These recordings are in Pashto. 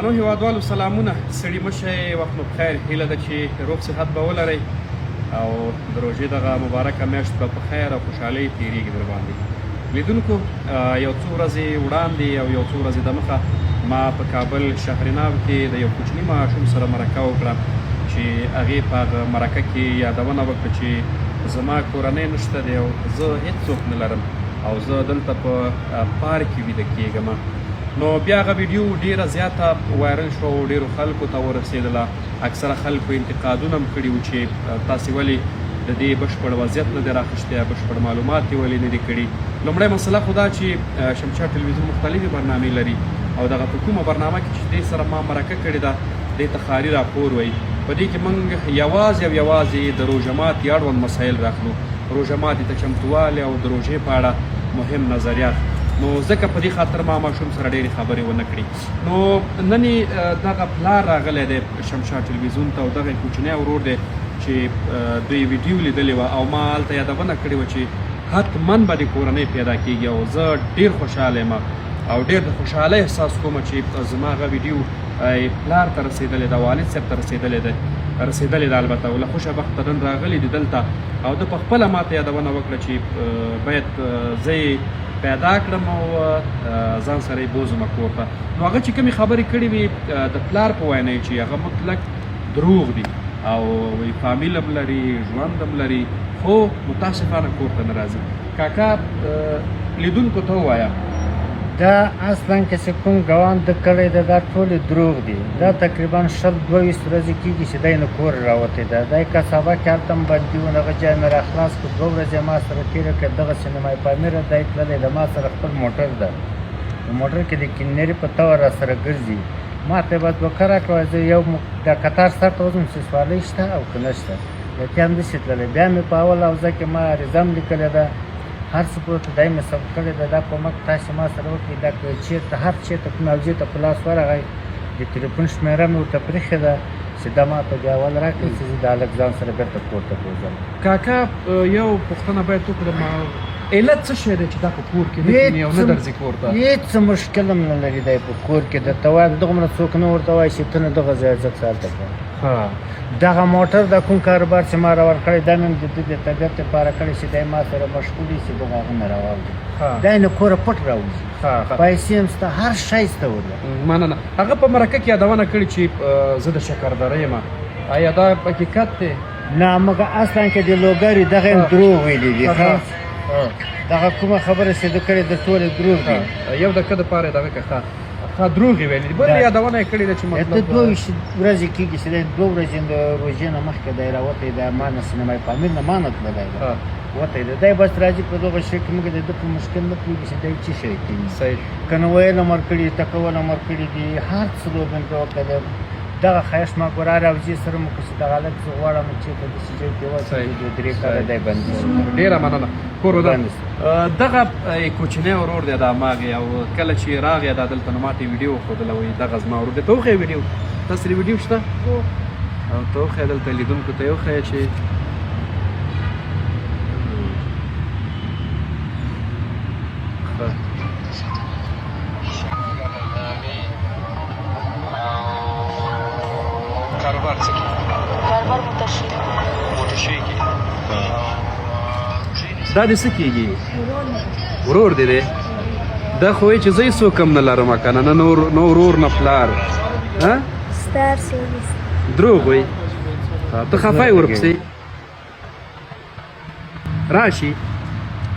نو هیوادوالو سلامونه ستړي مه شئ وخت مو بخیر هیله ده چې روغ صحت به ولرئ او د روژې دغه مبارکه میاشت به په خیر او خوشحالۍ تېرېږي در باندې لیدونکو یو څو ورځې وړاندې او یو څو ورځې دمخه ما په کابل شهرناب کې د یو کوچني ماشوم سره مرکه وکړه چې هغې په هغه مرکه کې یادونه وکړه چې زما کورنۍ نشته دی او زه هېڅوک نه لرم او زه دلته په پارک کې ویده کېږم نو بیا هغه ویډیو ډیره زیاته وایرل شوه او ډیرو خلکو ته ورسېدله اکثره خلکو انتقادونه هم کړي وو چې تاسې ولې د دې بشپړ وضعیت نه دی راخیستی بشپړ معلومات یې ولې نه دي کړي لومړی مسله خو دا چې شمشاد ټلویزیون مختلفې برنامې لري او دغه په کومه برنامه کې چې دې سره ما مرکه کړې ده دې ته ښاري راپور وایي په دې کې موږ یوازې او یوازې د روژه ماتې اړوند مسایل راخلو روژه ماتې ته چمتووالی او د روژې په اړه مهم نظریات نو ځکه په دې خاطر ما ماشوم سره ډېرې خبرې ونه کړي نو نن یې دغه پلار راغلی دی شمشاد ټلویزیون ته او دغه یې کوچنی ورور دی چې دوی ویډیو لیدلې وه او ما هلته یادونه کړې وه چې حتما به د کورنۍ پیدا کېږي او زه ډېر خوشحاله یم او ډېر د خوشحالۍ احساس کوم چې زما هغه ویډیو پلار ته رسېدلی ده والد صاحب ته رسېدلی ده البته او له خوشه بخته نن راغلی دی دلته او ده په خپله ما ته یادونه وکړه چې باید زه پیدا کړم او ځان سره یې بوزم کور ته نو هغه چې کومې خبرې کړې وي د پلار په وینا چې هغه مطلق دروغ دي او فامیل هم لري ژوند هم لري خو متاسفانه کور ته نه راځي کاکا لیدونکو ته ووایه دا اصلا که چې کوم ګوان د کړی ده دا ټولې دروغ دي دا تقریبا 22 ورځې کېږي چې دی نه کور راوتی ده دی کسابه کې هلته هم بندي و هغه ځای مې راخلاص کړو 2 ورځې ما سره تېره کړه دغسې نمای پامیر دی تللی د ما سره خپل موټر ده په موټر کې د کینري په تور را سره ګرځي ما ته یې باید دوکه راکړه زه یو د قطار سر ته وځم چې سوارلۍ شته او که نه شته یقې همداسې تللی بیا مې په اول اوضاع کې ما عریضه هم لیکلې ده هر څه پروت دی مې ثبت کړی ده دا کومک تاسې ما سره وکړئ دا که چېرته هر چېرته کوم اوجې ته په لاس ورغی د تلیفون شمېره مې ورته پرېښې ده چې دا ما ته بیا اول راکړئ چې زه د هلک ځان سره بېرته کور ته بوځم کاکا یو پوښتنه باید وکړم علت څه شی دی چې دا په کور کې نه کښېني او نه درځي کور ته هېڅ مشکل هم نه لري دی په کور کې درته وایم دومره څوک نه ورته وایي چې ته نه دغه ځای ځه څه هلته کوه دغه موټر د کوم کاروبار چې ما راورکړی دا مې هم د ده د طبیعت دپاره کړی چې دی ما سره مشغول وي چې دغه هغه نه راواوړي دی نه کوره پټ راوځي پیسې هم شته هر شی شته ورله مننه هغه په مرکه کې یادونه کړې چې زه د شکردره یم آیا دا حقیقت دی نه مګر اصلا کې د لوګري دغه هم دروغ ویلي دي دغه کومه خبره چې ده کړې د ټولې دروغ دي یو دقیقه دپاره یې دغه که دروغ یې ویلي دي بل یادونه یې کړې ده چې مطلب 2 ورځې کېږي چې دی 2 ورځې د روژې نه مخکې دی راوتی دی ما نه سینمای پامیر نه ما نه تللی دی وتی دی دی بس راځي په دغه شی کې موږ د ده په مشکل نه پوهېږي چې دی څه شی کوي که نه ویل امر کړي تکول امر کړي دي هر څه لوبن ته وکړی دغه ښایست ما ګوره راوځي سره مو که چې دغه هلک زه غواړم چېرته داسې ځای کې واچوي 2-3 کاله دی بند ډېره مننه کور دغه کوچنی ورور دی دا ماغې او کله چې راغی دا دلته نو ماته ویډیو وښودله وایي دغه زما ورور دی ته وښیه ویډیو تا سره ویډیو شته او ته وښیه دلته لیدونکو ته یې وښیه چې کاروبار څه کوي کاروبار موټرشي کې دا دې څه کېږي ورور دی دی دا خو وایي چې زه هېڅ څوک هم نه لرم که نه نه ورور نه پلار ستار سرویس دروغ وایي ته خفه یې ورپسې راشي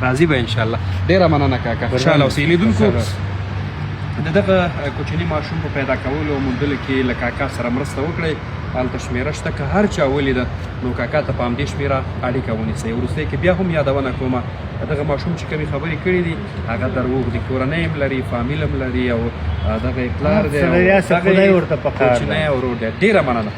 راځي به انشاءالله ډېره مننه کاکا خوشحاله اوسئ لیدونکو د دغه کوچني ماشوم په پیدا کولو او موندلو کې له کاکا سره مرسته وکړئ هلته شمېره شته که هر چا ولیده نو کاکا ته په همدې شمېره اړیکه ونیسئ وروستی کې بیا هم یادونه کومه دغه ماشوم چې کومې خبرې کړي دي هغه دروغ دي کورنۍ هم لري فامیل هم لري او دغه یې پلار دی کوچنی ورور دی ډېره مننه